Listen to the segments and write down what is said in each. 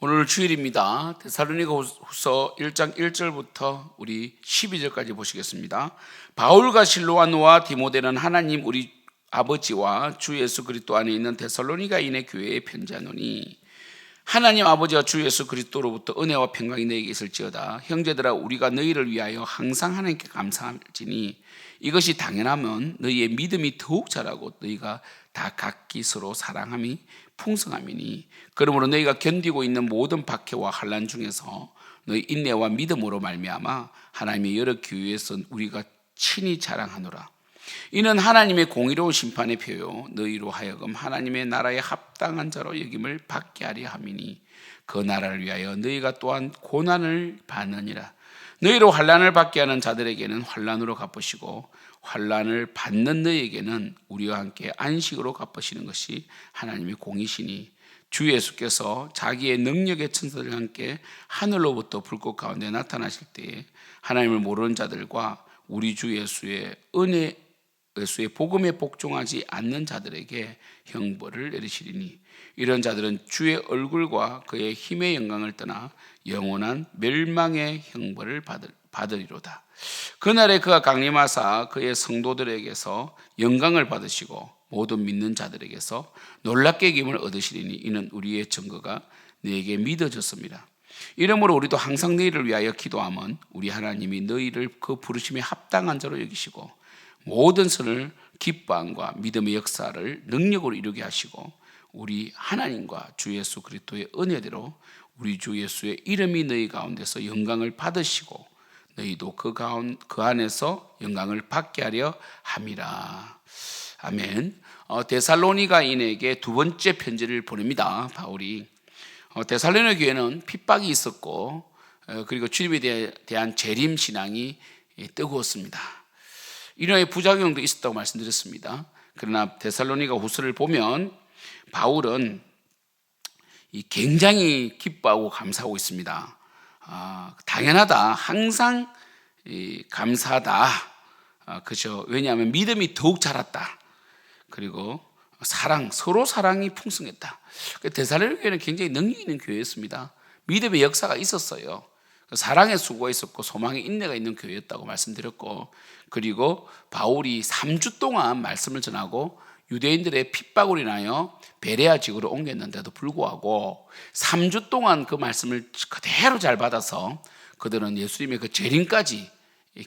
오늘 주일입니다. 데살로니가후서 1장 1절부터 우리 12절까지 보시겠습니다. 바울과 실로아노와 디모데는 하나님 우리 아버지와 주 예수 그리스도 안에 있는 데살로니가인의 교회에 편지하노니, 하나님 아버지와 주 예수 그리스도로부터 은혜와 평강이 너희에게 있을지어다. 형제들아, 우리가 너희를 위하여 항상 하나님께 감사할지니 이것이 당연하면 너희의 믿음이 더욱 자라고 너희가 다 각기 서로 사랑함이 풍성함이니, 그러므로 너희가 견디고 있는 모든 박해와 환난 중에서 너희 인내와 믿음으로 말미암아 하나님의 여러 교회에서 우리가 친히 자랑하노라. 이는 하나님의 공의로운 심판의 표요 너희로 하여금 하나님의 나라에 합당한 자로 여김을 받게 하려 함이니, 그 나라를 위하여 너희가 또한 고난을 받느니라. 너희로 환난을 받게 하는 자들에게는 환난으로 갚으시고 환난을 받는 너희에게는 우리와 함께 안식으로 갚으시는 것이 하나님의 공이시니, 주 예수께서 자기의 능력의 천사들과 함께 하늘로부터 불꽃 가운데 나타나실 때에 하나님을 모르는 자들과 우리 주 예수의 예수의 복음에 복종하지 않는 자들에게 형벌을 내리시리니, 이런 자들은 주의 얼굴과 그의 힘의 영광을 떠나 영원한 멸망의 형벌을 받으리로다. 그날에 그가 강림하사 그의 성도들에게서 영광을 받으시고 모든 믿는 자들에게서 놀랍게 여김을 얻으시리니, 이는 우리의 증거가 너에게 믿어졌습니다. 이러므로 우리도 항상 너희를 위하여 기도하면 우리 하나님이 너희를 그 부르심에 합당한 자로 여기시고 모든 선을 기뻐함과 믿음의 역사를 능력으로 이루게 하시고, 우리 하나님과 주 예수 그리스도의 은혜대로 우리 주 예수의 이름이 너희 가운데서 영광을 받으시고 너희도 그 안에서 영광을 받게 하려 함이라. 아멘. 데살로니가인에게 두 번째 편지를 보냅니다. 바울이 데살로니가 교회는 핍박이 있었고 그리고 주님에 대한 재림 신앙이 뜨거웠습니다. 이런 부작용도 있었다고 말씀드렸습니다. 그러나 데살로니가 후서를 보면 바울은 굉장히 기뻐하고 감사하고 있습니다. 당연하다, 항상 감사하다, 그죠? 왜냐하면 믿음이 더욱 자랐다. 그리고 서로 사랑이 풍성했다. 데살로니가 교회는 굉장히 능력 있는 교회였습니다. 믿음의 역사가 있었어요. 사랑의 수고가 있었고 소망의 인내가 있는 교회였다고 말씀드렸고, 그리고 바울이 3주 동안 말씀을 전하고 유대인들의 핍박으로 인하여 베레아 지구로 옮겼는데도 불구하고 3주 동안 그 말씀을 그대로 잘 받아서 그들은 예수님의 그 재림까지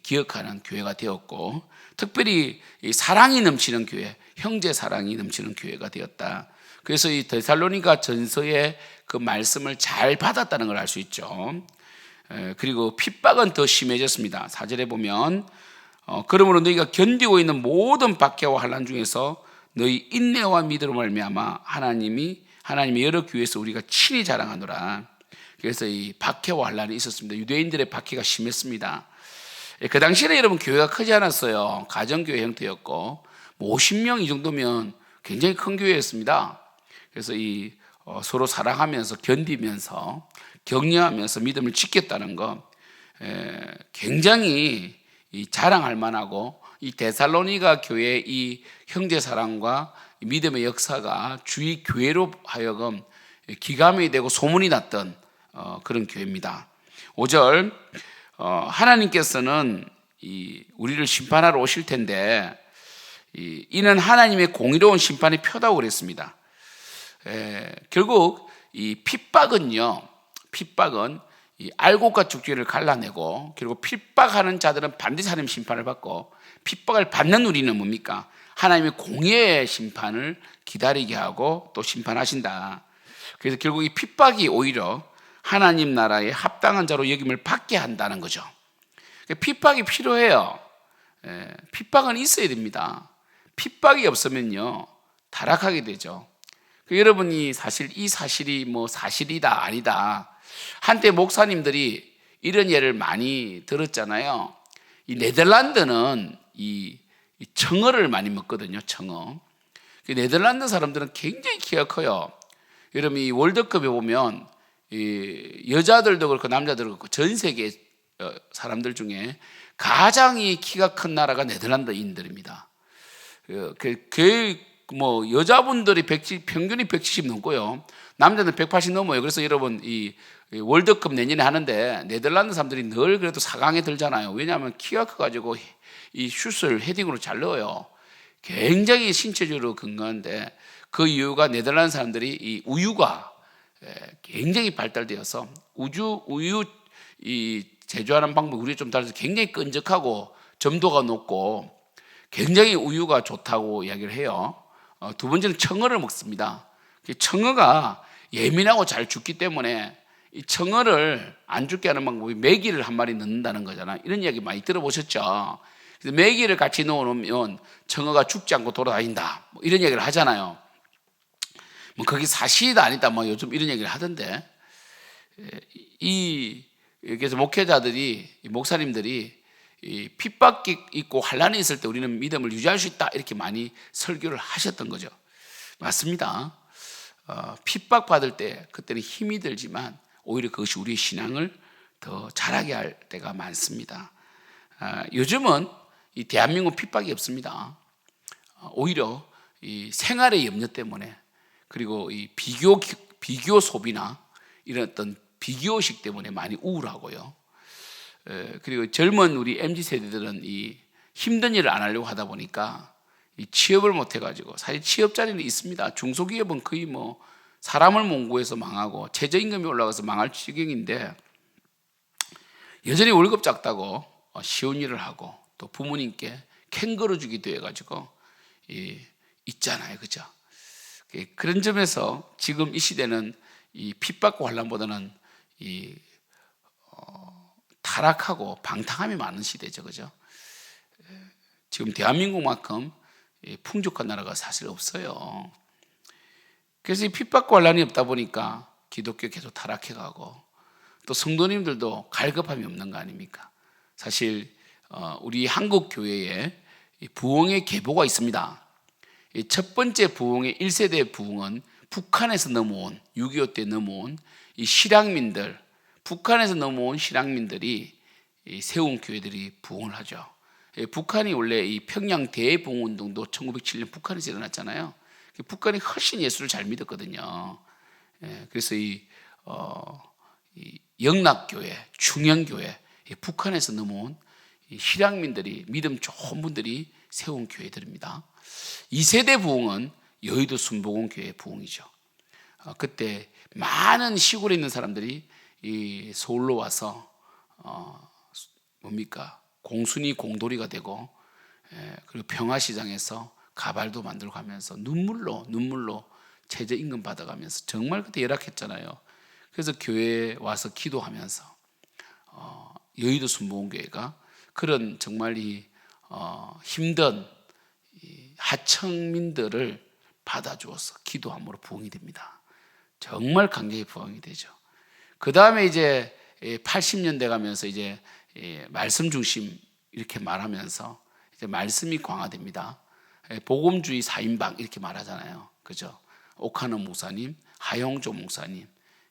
기억하는 교회가 되었고, 특별히 사랑이 넘치는 교회, 형제 사랑이 넘치는 교회가 되었다. 그래서 이 데살로니가 전서의 그 말씀을 잘 받았다는 걸 알 수 있죠. 그리고 핍박은 더 심해졌습니다. 4절에 보면 그러므로 너희가 견디고 있는 모든 박해와 환난 중에서 너희 인내와 믿음으로 말미암아 하나님의 여러 교회에서 우리가 친히 자랑하노라. 그래서 이 박해와 환난이 있었습니다. 유대인들의 박해가 심했습니다. 그 당시에는 여러분 교회가 크지 않았어요. 가정교회 형태였고 50명 이 정도면 굉장히 큰 교회였습니다. 그래서 서로 사랑하면서 견디면서 격려하면서 믿음을 지켰다는 거 굉장히 자랑할 만하고, 이 데살로니가 교회의 이 형제 사랑과 믿음의 역사가 주위 교회로 하여금 기감이 되고 소문이 났던 그런 교회입니다. 5절, 하나님께서는 우리를 심판하러 오실 텐데 이는 하나님의 공의로운 심판의 표다고 그랬습니다. 결국 이 핍박은 이 알곡과 죽지를 갈라내고, 그리고 핍박하는 자들은 반드시 하나님 심판을 받고, 핍박을 받는 우리는 뭡니까? 하나님의 공의의 심판을 기다리게 하고 또 심판하신다. 그래서 결국 이 핍박이 오히려 하나님 나라에 합당한 자로 여김을 받게 한다는 거죠. 핍박이 필요해요. 핍박은 있어야 됩니다. 핍박이 없으면요 타락하게 되죠. 여러분이 사실 이 사실이 사실이다 아니다, 한때 목사님들이 이런 예를 많이 들었잖아요. 이 네덜란드는 이 청어를 많이 먹거든요. 청어. 네덜란드 사람들은 굉장히 키가 커요. 여러분 이 월드컵에 보면 여자들도 그렇고 남자들도 그렇고 전 세계 사람들 중에 가장 키가 큰 나라가 네덜란드인들입니다. 뭐 여자분들이 170, 평균이 170 넘고요. 남자는 180 넘어요. 그래서 여러분 이 월드컵 내년에 하는데 네덜란드 사람들이 늘 그래도 4강에 들잖아요. 왜냐하면 키가 커가지고 이 슛을 헤딩으로 잘 넣어요. 굉장히 신체적으로 건강한데 그 이유가 네덜란드 사람들이 이 우유가 굉장히 발달되어서 우유 이 제조하는 방법이 우리 좀 달라서 굉장히 끈적하고 점도가 높고 굉장히 우유가 좋다고 이야기를 해요. 두 번째는 청어를 먹습니다. 청어가 예민하고 잘 죽기 때문에 이 청어를 안 죽게 하는 방법이 메기를 한 마리 넣는다는 거잖아요. 이런 이야기 많이 들어보셨죠? 그래서 메기를 같이 넣어놓으면 청어가 죽지 않고 돌아다닌다. 뭐 이런 얘기를 하잖아요. 뭐 그게 사실이다 아니다 뭐 요즘 이런 얘기를 하던데 그래서 목회자들이 목사님들이 이 핍박이 있고 환란이 있을 때 우리는 믿음을 유지할 수 있다 이렇게 많이 설교를 하셨던 거죠. 맞습니다. 핍박받을 때 그때는 힘이 들지만 오히려 그것이 우리의 신앙을 더 자라게 할 때가 많습니다. 요즘은 이 대한민국 핍박이 없습니다. 오히려 이 생활의 염려 때문에 그리고 이 비교 소비나 이런 어떤 비교의식 때문에 많이 우울하고요. 그리고 젊은 우리 MZ 세대들은 이 힘든 일을 안 하려고 하다 보니까 이 취업을 못 해가지고 사실 취업 자리는 있습니다. 중소기업은 거의 뭐 사람을 몽고해서 망하고 최저임금이 올라가서 망할 지경인데 여전히 월급 작다고 쉬운 일을 하고 또 부모님께 캥거루 주기도 해가지고 있잖아요, 그죠? 그런 점에서 지금 이 시대는 이 핍박과 환난보다는 이 타락하고 방탕함이 많은 시대죠, 그죠? 지금 대한민국만큼 풍족한 나라가 사실 없어요. 그래서 이 핍박과 환난이 없다 보니까 기독교 계속 타락해가고 또 성도님들도 갈급함이 없는 거 아닙니까? 사실 우리 한국 교회에 부흥의 계보가 있습니다. 첫 번째 부흥의 1세대 부흥은 북한에서 넘어온 6.25 때 넘어온 이 실향민들, 북한에서 넘어온 실향민들이 세운 교회들이 부흥을 하죠. 북한이 원래 이 평양 대부흥운동도 1907년 북한에서 일어났잖아요. 북한이 훨씬 예수를 잘 믿었거든요. 그래서 이 영락교회, 충영교회, 북한에서 넘어온 이 실향민들이 믿음 좋은 분들이 세운 교회들입니다. 2세대 부흥은 여의도 순복음교회 부흥이죠. 그때 많은 시골에 있는 사람들이 이 서울로 와서 공순이 공돌이가 되고 그리고 평화시장에서 가발도 만들고 하면서 눈물로 최저임금 받아가면서 정말 그때 열악했잖아요. 그래서 교회에 와서 기도하면서 여의도 순복음교회가 그런 정말 힘든 하청민들을 받아주어서 기도함으로 부흥이 됩니다. 정말 강력히 부흥이 되죠. 그 다음에 이제 80년대 가면서 이제 말씀 중심 이렇게 말하면서 이제 말씀이 강화됩니다. 복음주의 4인방 이렇게 말하잖아요. 그죠? 오카노 목사님, 하영조 목사님,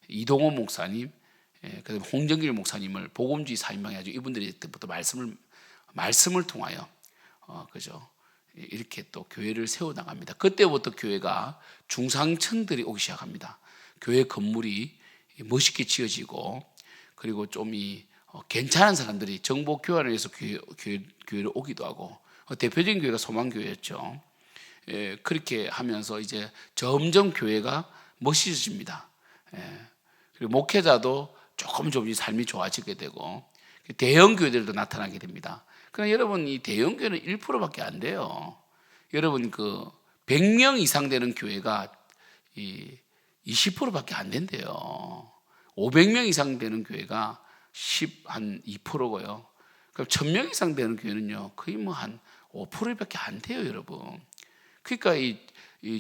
이동호 목사님, 그다음에 홍정길 목사님을 복음주의 4인방이 아주 이분들이 그때부터 말씀을 통하여 그죠? 이렇게 또 교회를 세워 나갑니다. 그때부터 교회가 중상층들이 오기 시작합니다. 교회 건물이 멋있게 지어지고 그리고 좀 괜찮은 사람들이 정보 교환을 위해서 교회를 오기도 하고 대표적인 교회가 소망교회였죠. 그렇게 하면서 이제 점점 교회가 멋있어집니다. 그리고 목회자도 조금 삶이 좋아지게 되고 대형 교회들도 나타나게 됩니다. 그러나 여러분 이 대형 교회는 1%밖에 안 돼요. 여러분 100명 이상 되는 교회가 20%밖에 안 된대요. 500명 이상 되는 교회가 한 2%고요. 그럼 1000명 이상 되는 교회는요 거의 한 5%밖에 안 돼요, 여러분. 그러니까 이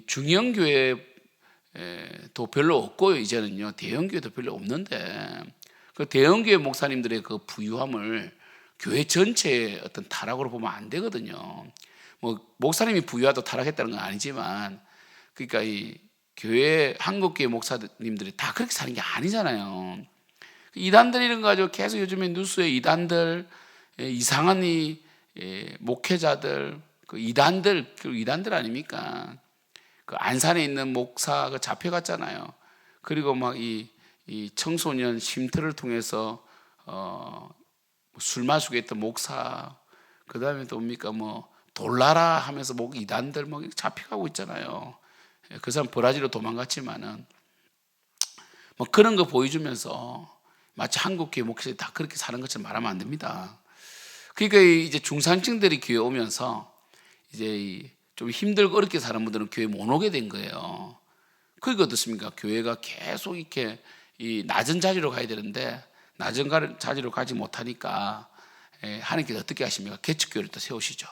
중형 교회도 별로 없고요. 이제는요 대형 교회도 별로 없는데 그 대형 교회 목사님들의 그 부유함을 교회 전체의 어떤 타락으로 보면 안 되거든요. 뭐 목사님이 부유하다 타락했다는 건 아니지만 그러니까 이 교회 한국교회 목사님들이 다 그렇게 사는 게 아니잖아요. 이단들 이런 거 가지고 계속 요즘에 뉴스에 이단들 이상한 목회자들 그 이단들 아닙니까? 그 안산에 있는 목사가 잡혀갔잖아요. 그리고 막 이 청소년 쉼터를 통해서 술 마시고 있던 목사, 그 다음에 또 뭡니까 뭐 돌나라 하면서 목 이단들 막 잡혀가고 있잖아요. 그 사람 브라질로 도망갔지만은 뭐 그런 거 보여주면서 마치 한국 교회 목회자들이 다 그렇게 사는 것처럼 말하면 안 됩니다. 그러니까 이제 중산층들이 교회 오면서 이제 좀 힘들고 어렵게 사는 분들은 교회 못 오게 된 거예요. 그게 어떻습니까? 교회가 계속 이렇게 이 낮은 자리로 가야 되는데 낮은 자리로 가지 못하니까 하나님께서 어떻게 하십니까? 개척교회를 또 세우시죠.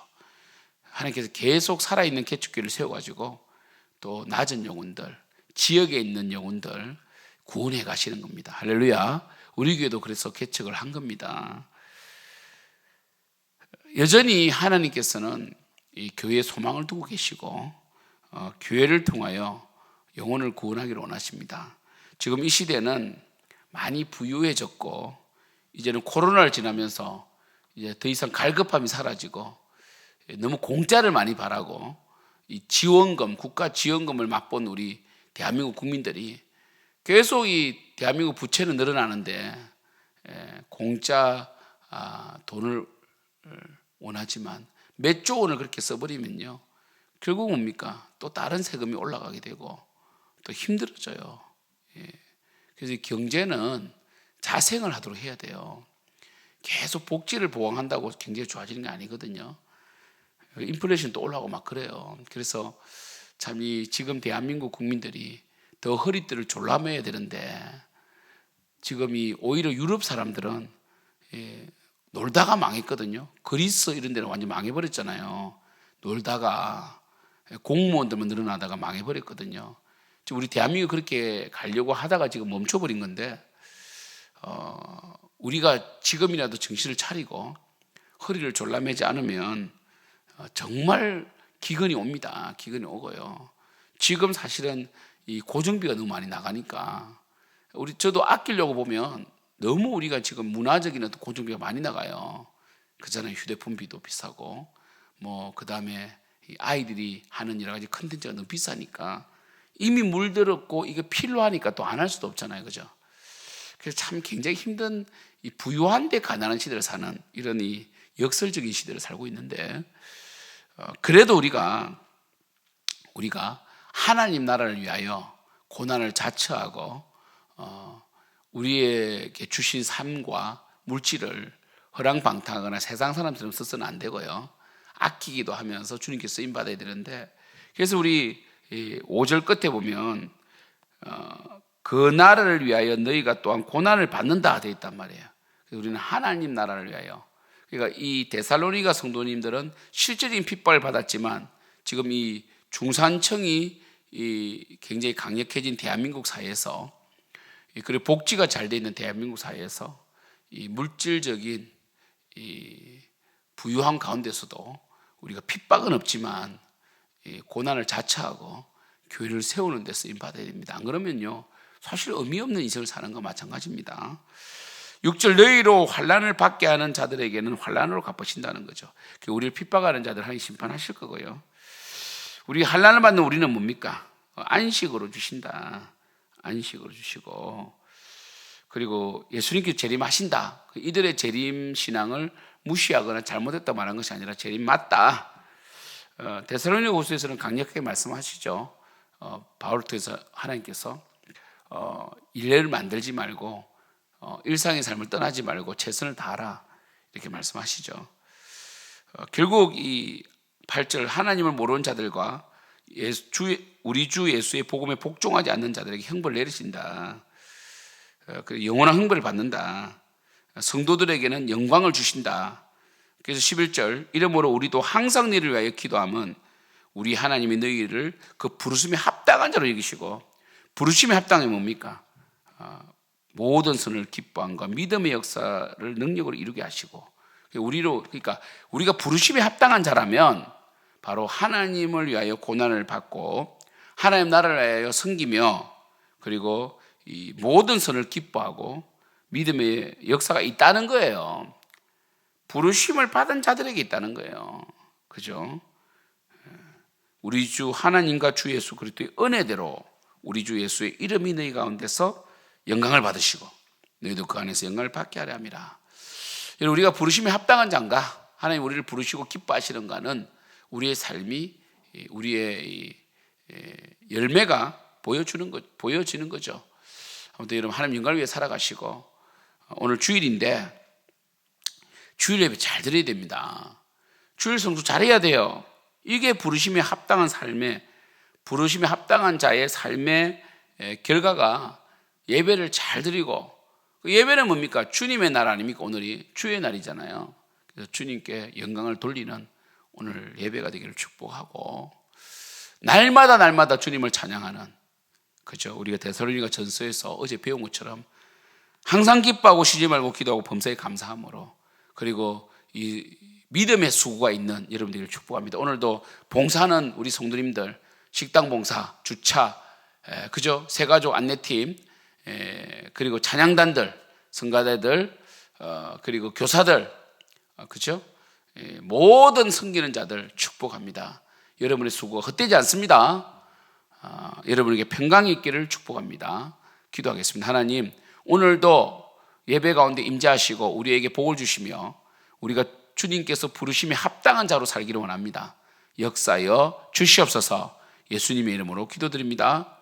하나님께서 계속 살아있는 개척교회를 세워가지고 또 낮은 영혼들, 지역에 있는 영혼들 구원해 가시는 겁니다. 할렐루야. 우리 교회도 그래서 개척을 한 겁니다. 여전히 하나님께서는 이 교회에 소망을 두고 계시고 교회를 통하여 영혼을 구원하기를 원하십니다. 지금 이 시대는 많이 부유해졌고 이제는 코로나를 지나면서 이제 더 이상 갈급함이 사라지고 너무 공짜를 많이 바라고 이 지원금, 국가 지원금을 맛본 우리 대한민국 국민들이 계속 이 대한민국 부채는 늘어나는데 공짜 돈을 원하지만 몇 조 원을 그렇게 써버리면요 결국 뭡니까? 또 다른 세금이 올라가게 되고 또 힘들어져요. 그래서 경제는 자생을 하도록 해야 돼요. 계속 복지를 보강한다고 경제가 좋아지는 게 아니거든요. 인플레이션도 올라가고 막 그래요. 그래서 참 이 지금 대한민국 국민들이 더 허리띠를 졸라매야 되는데 지금 이 오히려 유럽 사람들은 놀다가 망했거든요. 그리스 이런 데는 완전 망해버렸잖아요. 놀다가 공무원들만 늘어나다가 망해버렸거든요. 지금 우리 대한민국 그렇게 가려고 하다가 지금 멈춰버린 건데 우리가 지금이라도 정신을 차리고 허리를 졸라매지 않으면 정말 기근이 옵니다. 기근이 오고요. 지금 사실은 이 고정비가 너무 많이 나가니까 저도 아끼려고 보면 너무 우리가 지금 문화적인 어떤 고정비가 많이 나가요. 그잖아요. 휴대폰비도 비싸고 뭐 그다음에 아이들이 하는 여러 가지 컨텐츠가 너무 비싸니까 이미 물들었고 이게 필요하니까 또 안 할 수도 없잖아요. 그죠? 그래서 참 굉장히 힘든 이 부유한데 가난한 시대를 사는 이런 이 역설적인 시대를 살고 있는데 그래도 우리가 하나님 나라를 위하여 고난을 자처하고 우리에게 주신 삶과 물질을 허랑방탕하거나 세상 사람처럼 써서는 안 되고요. 아끼기도 하면서 주님께 쓰임 받아야 되는데 그래서 우리 5절 끝에 보면 그 나라를 위하여 너희가 또한 고난을 받는다 되어 있단 말이에요. 그래서 우리는 하나님 나라를 위하여 그러니까 이 데살로니가 성도님들은 실질적인 핍박을 받았지만 지금 이 중산층이 굉장히 강력해진 대한민국 사회에서 그리고 복지가 잘 돼 있는 대한민국 사회에서 이 물질적인 이 부유함 가운데서도 우리가 핍박은 없지만 고난을 자처하고 교회를 세우는 데 쓰임 받아야 됩니다. 안 그러면요 사실 의미 없는 인생을 사는 것과 마찬가지입니다. 6절 너희로 환난을 받게 하는 자들에게는 환난으로 갚으신다는 거죠. 우리를 핍박하는 자들 하나님 심판하실 거고요. 우리 환난을 받는 우리는 뭡니까? 안식으로 주신다. 안식으로 주시고 그리고 예수님께서 재림하신다. 이들의 재림 신앙을 무시하거나 잘못했다 말한 것이 아니라 재림 맞다. 데살로니가 후서에서는 강력하게 말씀하시죠. 바울을 통해서 하나님께서 일례를 만들지 말고 일상의 삶을 떠나지 말고 최선을 다하라 이렇게 말씀하시죠. 결국 이 8절 하나님을 모르는 자들과 우리 주 예수의 복음에 복종하지 않는 자들에게 형벌을 내리신다. 영원한 형벌을 받는다. 성도들에게는 영광을 주신다. 그래서 11절 이러므로 우리도 항상 너희를 위하여 기도함은 우리 하나님이 너희를 그 부르심에 합당한 자로 여기시고 부르심에 합당이 뭡니까? 모든 선을 기뻐함과 믿음의 역사를 능력으로 이루게 하시고 그러니까 우리가 부르심에 합당한 자라면 바로 하나님을 위하여 고난을 받고 하나님 나라를 위하여 섬기며 그리고 이 모든 선을 기뻐하고 믿음의 역사가 있다는 거예요. 부르심을 받은 자들에게 있다는 거예요. 그죠? 우리 주 하나님과 주 예수 그리스도의 은혜대로 우리 주 예수의 이름이 너희 가운데서 영광을 받으시고 너희도 그 안에서 영광을 받게 하려 함이라. 우리가 부르심에 합당한 자인가? 하나님 우리를 부르시고 기뻐하시는가는 우리의 삶이, 우리의 열매가 보여지는 거죠. 아무튼 여러분, 하나님 영광을 위해 살아가시고, 오늘 주일인데 주일 예배 잘 드려야 됩니다. 주일 성수 잘해야 돼요. 이게 부르심에 합당한 삶의, 부르심에 합당한 자의 삶의 결과가 예배를 잘 드리고, 예배는 뭡니까? 주님의 날 아닙니까? 오늘이 주의 날이잖아요. 그래서 주님께 영광을 돌리는 오늘 예배가 되기를 축복하고, 날마다 주님을 찬양하는, 그죠? 우리가 데살로니가 전서에서 어제 배운 것처럼 항상 기뻐하고 쉬지 말고 기도하고 범사에 감사함으로, 그리고 이 믿음의 수고가 있는 여러분들을 축복합니다. 오늘도 봉사하는 우리 성도님들, 식당 봉사, 주차, 그죠? 새가족 안내팀, 그리고 찬양단들, 성가대들, 그리고 교사들, 그죠? 모든 섬기는 자들 축복합니다. 여러분의 수고가 헛되지 않습니다. 여러분에게 평강이 있기를 축복합니다. 기도하겠습니다. 하나님, 오늘도 예배 가운데 임재하시고 우리에게 복을 주시며 우리가 주님께서 부르심에 합당한 자로 살기를 원합니다. 역사여 주시옵소서. 예수님의 이름으로 기도드립니다.